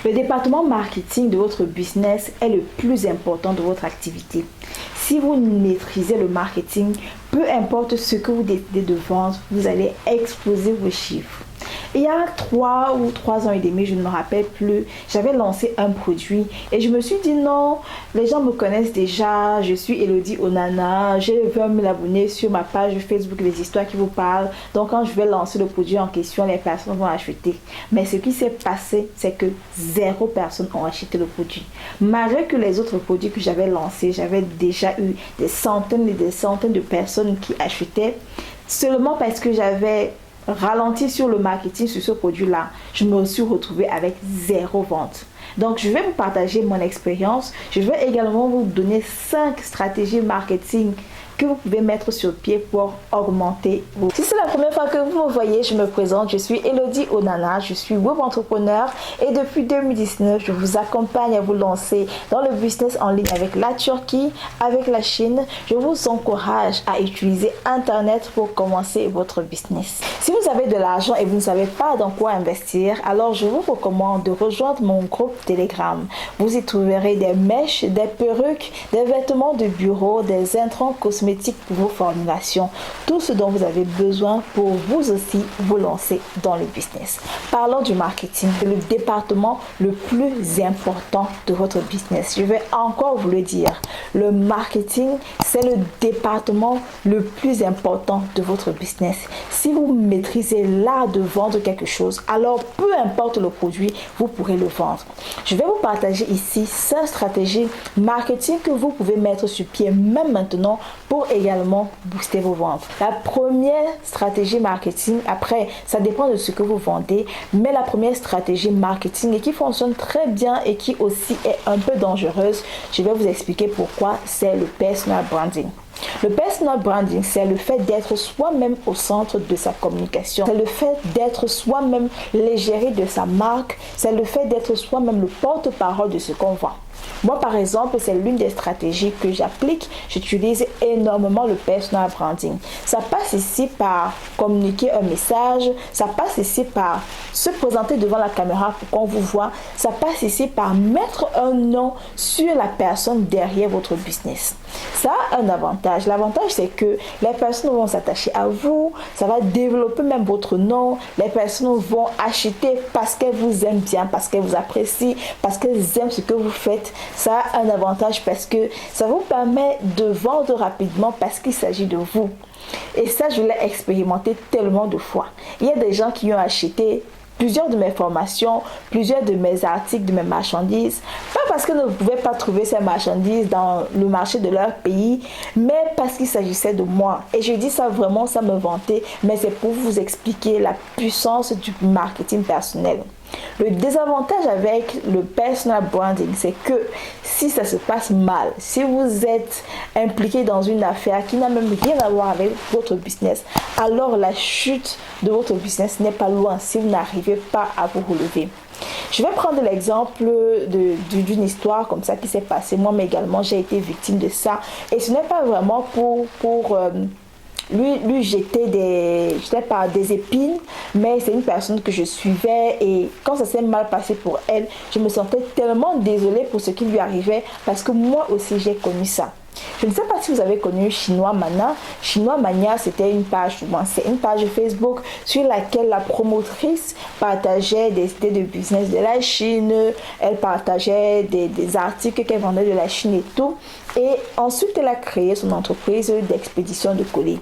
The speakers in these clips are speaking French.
Le département marketing de votre business est le plus important de votre activité. Si vous maîtrisez le marketing, peu importe ce que vous décidez de vendre, vous allez exploser vos chiffres. Il y a 3 ans et demi, je ne me rappelle plus, j'avais lancé un produit et je me suis dit non, les gens me connaissent déjà, je suis Elodie Onana, j'ai 20 000 abonnés sur ma page Facebook, les histoires qui vous parlent. Donc quand je vais lancer le produit en question, les personnes vont acheter. Mais ce qui s'est passé, c'est que 0 personnes ont acheté le produit. Malgré que les autres produits que j'avais lancés, j'avais déjà eu des centaines et des centaines de personnes qui achetaient, seulement parce que j'avais ralenti sur le marketing sur ce produit-là, je me suis retrouvée avec 0 vente. Donc, je vais vous partager mon expérience. Je vais également vous donner 5 stratégies marketing que vous pouvez mettre sur pied pour augmenter vos... Si c'est la première fois que vous me voyez, je me présente, je suis Elodie Onana, je suis web entrepreneur et depuis 2019, je vous accompagne à vous lancer dans le business en ligne avec la Turquie, avec la Chine. Je vous encourage à utiliser Internet pour commencer votre business. Si vous avez de l'argent et vous ne savez pas dans quoi investir, alors je vous recommande de rejoindre mon groupe Telegram. Vous y trouverez des mèches, des perruques, des vêtements de bureau, des intrants cosmétiques pour vos formulations, tout ce dont vous avez besoin pour vous aussi vous lancer dans le business. Parlons du marketing, c'est le département le plus important de votre business. Je vais encore vous le dire, le marketing, c'est le département le plus important de votre business. Si vous maîtrisez l'art de vendre quelque chose, alors peu importe le produit, vous pourrez le vendre. Je vais vous partager ici 5 stratégies marketing que vous pouvez mettre sur pied même maintenant pour également booster vos ventes. La première stratégie marketing, après, ça dépend de ce que vous vendez, mais la première stratégie marketing et qui fonctionne très bien et qui aussi est un peu dangereuse, je vais vous expliquer pourquoi, c'est le personal branding. Le personal branding, c'est le fait d'être soi-même au centre de sa communication. C'est le fait d'être soi-même l'égérie de sa marque. C'est le fait d'être soi-même le porte-parole de ce qu'on vend. Moi, par exemple, c'est l'une des stratégies que j'applique. J'utilise énormément le personal branding. Ça passe ici par communiquer un message. Ça passe ici par se présenter devant la caméra pour qu'on vous voit. Ça passe ici par mettre un nom sur la personne derrière votre business. Ça a un avantage. L'avantage, c'est que les personnes vont s'attacher à vous. Ça va développer même votre nom. Les personnes vont acheter parce qu'elles vous aiment bien, parce qu'elles vous apprécient, parce qu'elles aiment ce que vous faites. Ça a un avantage parce que ça vous permet de vendre rapidement parce qu'il s'agit de vous. Et ça, je l'ai expérimenté tellement de fois. Il y a des gens qui ont acheté plusieurs de mes formations, plusieurs de mes articles, de mes marchandises, pas parce qu'ils ne pouvaient pas trouver ces marchandises dans le marché de leur pays, mais parce qu'il s'agissait de moi. Et je dis ça vraiment, ça me vantait, mais c'est pour vous expliquer la puissance du marketing personnel. Le désavantage avec le personal branding, c'est que si ça se passe mal, si vous êtes impliqué dans une affaire qui n'a même rien à voir avec votre business, alors la chute de votre business n'est pas loin si vous n'arrivez pas à vous relever. Je vais prendre l'exemple d'une histoire comme ça qui s'est passée. Moi, mais également, j'ai été victime de ça. Et ce n'est pas vraiment pour lui jeter des épines, mais c'est une personne que je suivais et quand ça s'est mal passé pour elle, je me sentais tellement désolée pour ce qui lui arrivait parce que moi aussi j'ai connu ça. Je ne sais pas si vous avez connu Chinois Mania. Chinois Mania, c'était c'est une page Facebook sur laquelle la promotrice partageait des idées de business de la Chine. Elle partageait des articles qu'elle vendait de la Chine et tout. Et ensuite, elle a créé son entreprise d'expédition de colis.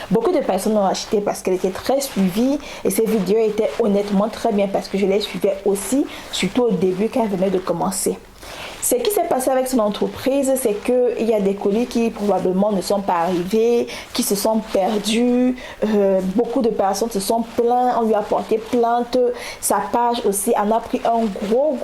Beaucoup de personnes ont acheté parce qu'elle était très suivie et ses vidéos étaient honnêtement très bien parce que je les suivais aussi, surtout au début quand elle venait de commencer. Ce qui s'est passé avec son entreprise, c'est qu'il y a des colis qui probablement ne sont pas arrivés, qui se sont perdus. Beaucoup de personnes se sont plaintes, on lui a porté plainte. Sa page aussi en a pris un gros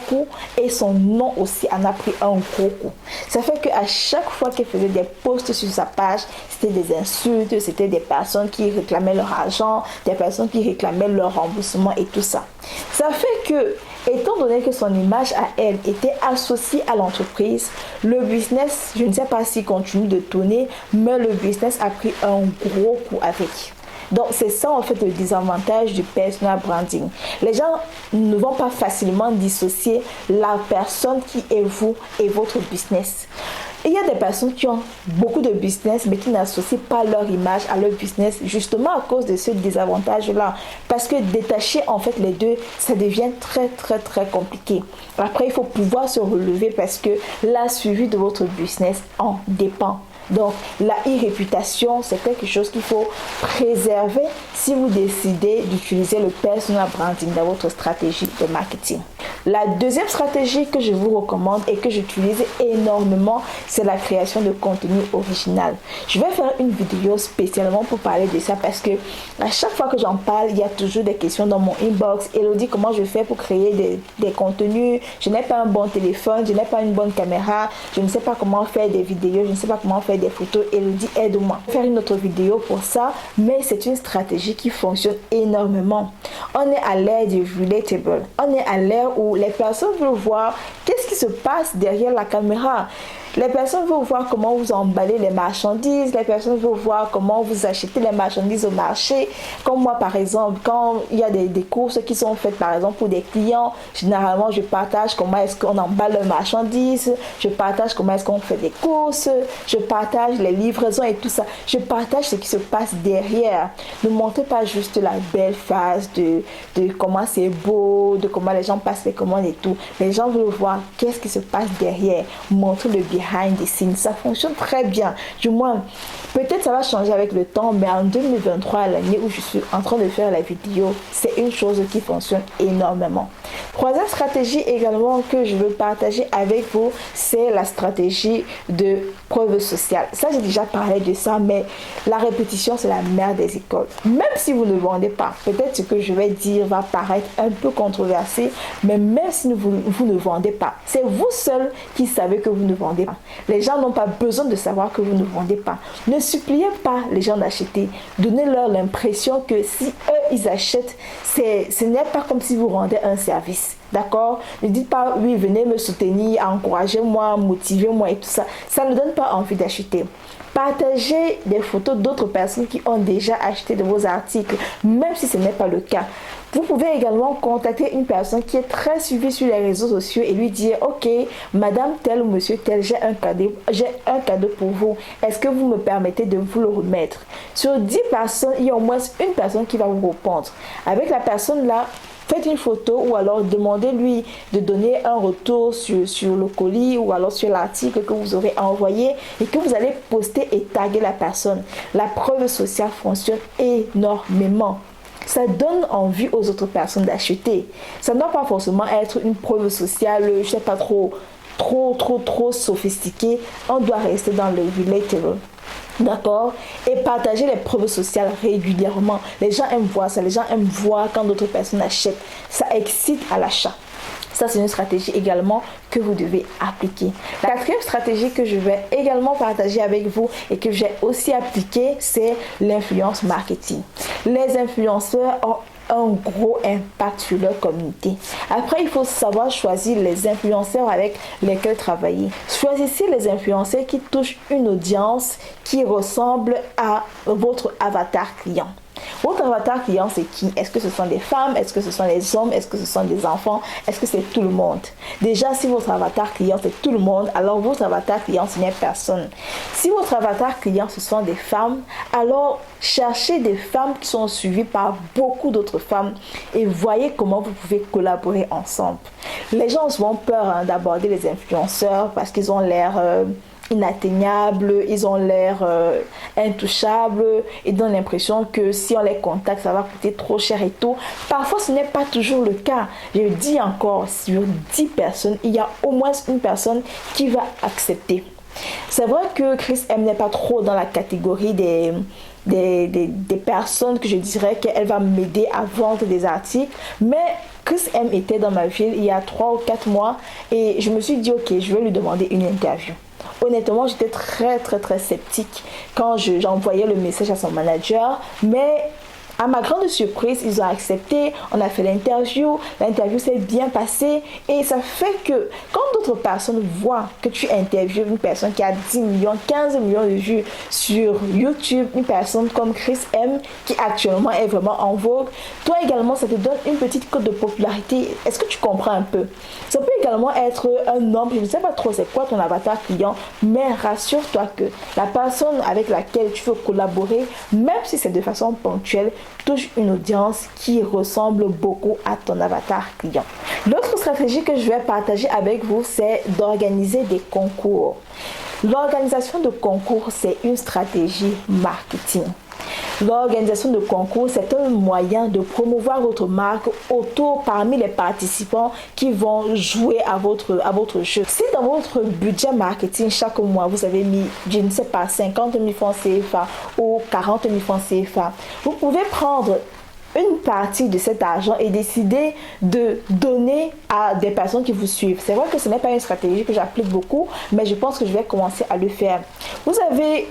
coup et son nom aussi en a pris un gros coup. Ça fait qu'à chaque fois qu'elle faisait des posts sur sa page, c'était des insultes, c'était des personnes qui réclamaient leur argent, des personnes qui réclamaient leur remboursement et tout ça. Ça fait que, étant donné que son image à elle était associée à l'entreprise, le business, je ne sais pas s'il continue de tourner, mais le business a pris un gros coup avec. Donc c'est ça en fait le désavantage du personal branding. Les gens ne vont pas facilement dissocier la personne qui est vous et votre business. Il y a des personnes qui ont beaucoup de business mais qui n'associent pas leur image à leur business justement à cause de ce désavantage-là. Parce que détacher en fait les deux, ça devient très compliqué. Après, il faut pouvoir se relever parce que la suivi de votre business en dépend. Donc, la e-réputation, c'est quelque chose qu'il faut préserver si vous décidez d'utiliser le personal branding dans votre stratégie de marketing. La deuxième stratégie que je vous recommande et que j'utilise énormément, c'est la création de contenu original. Je vais faire une vidéo spécialement pour parler de ça parce que à chaque fois que j'en parle, il y a toujours des questions dans mon inbox. Elodie, comment je fais pour créer des contenus? Je n'ai pas un bon téléphone, je n'ai pas une bonne caméra, je ne sais pas comment faire des vidéos, je ne sais pas comment faire des photos. Elodie, aide-moi. Je vais faire une autre vidéo pour ça, mais c'est une stratégie qui fonctionne énormément. On est à l'ère du relatable. On est à l'ère où les personnes veulent voir qu'est-ce qui se passe derrière la caméra. Les personnes veulent voir comment vous emballez les marchandises. Les personnes veulent voir comment vous achetez les marchandises au marché. Comme moi, par exemple, quand il y a des courses qui sont faites, par exemple, pour des clients, généralement, je partage comment est-ce qu'on emballe les marchandises. Je partage comment est-ce qu'on fait des courses. Je partage les livraisons et tout ça. Je partage ce qui se passe derrière. Ne montrez pas juste la belle face de comment c'est beau, de comment les gens passent les commandes et tout. Les gens veulent voir qu'est-ce qui se passe derrière. Montrez le behind the scenes. Ça fonctionne très bien. Du moins, peut-être ça va changer avec le temps, mais en 2023, l'année où je suis en train de faire la vidéo, c'est une chose qui fonctionne énormément. Troisième stratégie également que je veux partager avec vous, c'est la stratégie de preuve sociale. Ça, j'ai déjà parlé de ça, mais la répétition, c'est la mère des écoles. Même si vous ne vendez pas, peut-être ce que je vais dire va paraître un peu controversé, mais même si vous ne vendez pas, c'est vous seul qui savez que vous ne vendez pas. Les gens n'ont pas besoin de savoir que vous ne vendez pas. Ne suppliez pas les gens d'acheter. Donnez-leur l'impression que si eux, ils achètent, ce n'est pas comme si vous rendez un service. D'accord? Ne dites pas, oui, venez me soutenir, encouragez-moi, motivez-moi et tout ça. Ça ne donne pas envie d'acheter. Partagez des photos d'autres personnes qui ont déjà acheté de vos articles, même si ce n'est pas le cas. Vous pouvez également contacter une personne qui est très suivie sur les réseaux sociaux et lui dire, ok, madame telle ou monsieur tel, j'ai un cadeau pour vous. Est-ce que vous me permettez de vous le remettre? Sur 10 personnes, il y a au moins une personne qui va vous répondre. Avec la personne là, faites une photo ou alors demandez-lui de donner un retour sur le colis ou alors sur l'article que vous aurez envoyé et que vous allez poster et taguer la personne. La preuve sociale fonctionne énormément. Ça donne envie aux autres personnes d'acheter. Ça ne doit pas forcément être une preuve sociale, je ne sais pas trop sophistiquée. On doit rester dans le relatable. D'accord? Et partager les preuves sociales régulièrement. Les gens aiment voir ça. Les gens aiment voir quand d'autres personnes achètent. Ça excite à l'achat. Ça, c'est une stratégie également que vous devez appliquer. La quatrième stratégie que je vais également partager avec vous et que j'ai aussi appliquée, c'est l'influence marketing. Les influenceurs ont un gros impact sur leur communauté. Après, il faut savoir choisir les influenceurs avec lesquels travailler. Choisissez les influenceurs qui touchent une audience qui ressemble à votre avatar client. Votre avatar client, c'est qui? Est-ce que ce sont des femmes? Est-ce que ce sont des hommes? Est-ce que ce sont des enfants? Est-ce que c'est tout le monde? Déjà, si votre avatar client, c'est tout le monde, alors votre avatar client, ce n'est personne. Si votre avatar client, ce sont des femmes, alors cherchez des femmes qui sont suivies par beaucoup d'autres femmes et voyez comment vous pouvez collaborer ensemble. Les gens ont souvent peur d'aborder les influenceurs parce qu'ils ont l'air inatteignables, ils ont l'air intouchables, ils donnent l'impression que si on les contacte, ça va coûter trop cher et tout. Parfois, ce n'est pas toujours le cas. Je dis encore, sur 10 personnes, il y a au moins une personne qui va accepter. C'est vrai que Chris M n'est pas trop dans la catégorie des personnes que je dirais qu'elle va m'aider à vendre des articles, mais Chris M était dans ma ville il y a 3 ou 4 mois et je me suis dit, ok, je vais lui demander une interview. Honnêtement, j'étais très sceptique quand j'envoyais le message à son manager, mais À ma grande surprise, ils ont accepté, on a fait l'interview s'est bien passée et ça fait que quand d'autres personnes voient que tu interviews une personne qui a 10 millions, 15 millions de vues sur YouTube, une personne comme Chris M qui actuellement est vraiment en vogue, toi également ça te donne une petite cote de popularité. Est-ce que tu comprends un peu? Ça peut également être un homme, je ne sais pas trop c'est quoi ton avatar client, mais rassure-toi que la personne avec laquelle tu veux collaborer, même si c'est de façon ponctuelle, touche une audience qui ressemble beaucoup à ton avatar client. L'autre stratégie que je vais partager avec vous, c'est d'organiser des concours. L'organisation de concours, c'est une stratégie marketing. L'organisation de concours, c'est un moyen de promouvoir votre marque autour parmi les participants qui vont jouer à votre jeu. Si dans votre budget marketing, chaque mois, vous avez mis, je ne sais pas, 50 000 francs CFA ou 40 000 francs CFA, vous pouvez prendre une partie de cet argent et décider de donner à des personnes qui vous suivent. C'est vrai que ce n'est pas une stratégie que j'applique beaucoup, mais je pense que je vais commencer à le faire. Vous avez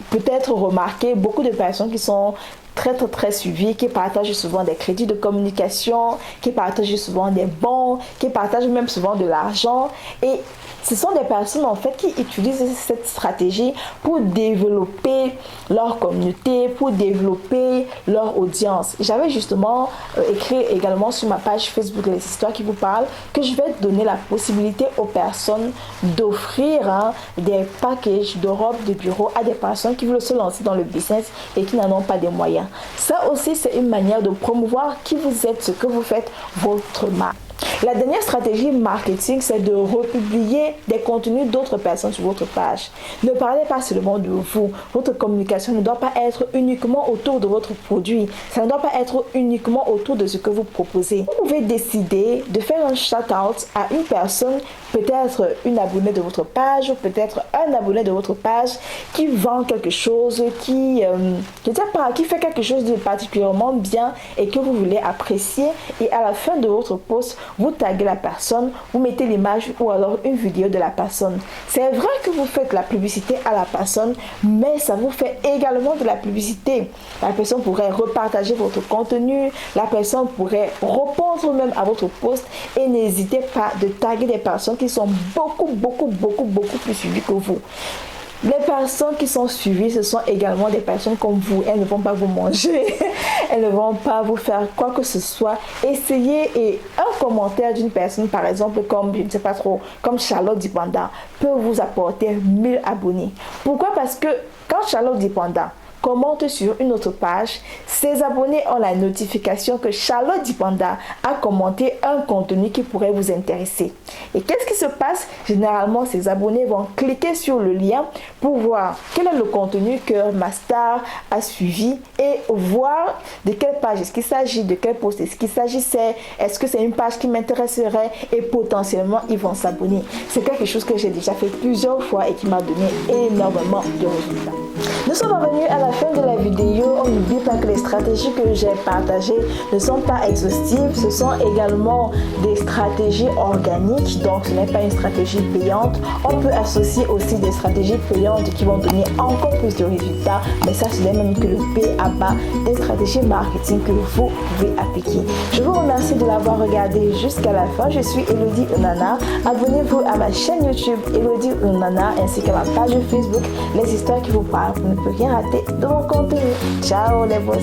peut-être remarqué beaucoup de personnes qui sont très suivies, qui partagent souvent des crédits de communication, qui partagent souvent des bons, qui partagent même souvent de l'argent. Et ce sont des personnes en fait qui utilisent cette stratégie pour développer leur communauté, pour développer leur audience. J'avais justement écrit également sur ma page Facebook Les Histoires qui vous parlent que je vais donner la possibilité aux personnes d'offrir des packages de robes de bureau à des personnes qui veulent se lancer dans le business et qui n'en ont pas de moyens. Ça aussi, c'est une manière de promouvoir qui vous êtes, ce que vous faites, votre marque. La dernière stratégie marketing, c'est de republier des contenus d'autres personnes sur votre page. Ne parlez pas seulement de vous. Votre communication ne doit pas être uniquement autour de votre produit. Ça ne doit pas être uniquement autour de ce que vous proposez. Vous pouvez décider de faire un shout-out à une personne, peut-être une abonnée de votre page, ou peut-être un abonné de votre page qui vend quelque chose, qui fait quelque chose de particulièrement bien et que vous voulez apprécier. Et à la fin de votre post, vous taguez la personne, vous mettez l'image ou alors une vidéo de la personne. C'est vrai que vous faites la publicité à la personne, mais ça vous fait également de la publicité. La personne pourrait repartager votre contenu, la personne pourrait répondre même à votre post et n'hésitez pas de taguer des personnes qui sont beaucoup plus suivies que vous. Les personnes qui sont suivies, ce sont également des personnes comme vous. Elles ne vont pas vous manger, elles ne vont pas vous faire quoi que ce soit. Essayez et un commentaire d'une personne, par exemple, comme, je ne sais pas trop, comme Charlotte Dipanda, peut vous apporter 1000 abonnés. Pourquoi? Parce que quand Charlotte Dipanda commente sur une autre page, ses abonnés ont la notification que Charlotte Dipanda a commenté un contenu qui pourrait vous intéresser. Et qu'est-ce qui se passe? Généralement, ces abonnés vont cliquer sur le lien pour voir quel est le contenu que ma star a suivi et voir de quelle page est-ce qu'il s'agit, de quel post est-ce qu'il s'agissait, est-ce que c'est une page qui m'intéresserait et potentiellement ils vont s'abonner. C'est quelque chose que j'ai déjà fait plusieurs fois et qui m'a donné énormément de résultats. Nous sommes revenus à la fin de la vidéo. On n'oublie pas que les stratégies que j'ai partagées ne sont pas exhaustives. Ce sont également des stratégies organiques. Donc ce n'est pas une stratégie payante. On peut associer aussi des stratégies payantes qui vont donner encore plus de résultats. Mais ça, ce n'est même que le B.A.-ba des stratégies marketing que vous pouvez appliquer. Je vous remercie de l'avoir regardé jusqu'à la fin. Je suis Elodie Onana. Abonnez-vous à ma chaîne YouTube Elodie Onana ainsi qu'à ma page Facebook Les Histoires qui vous parlent. Vous ne pouvez rien rater de mon contenu. Ciao les boss.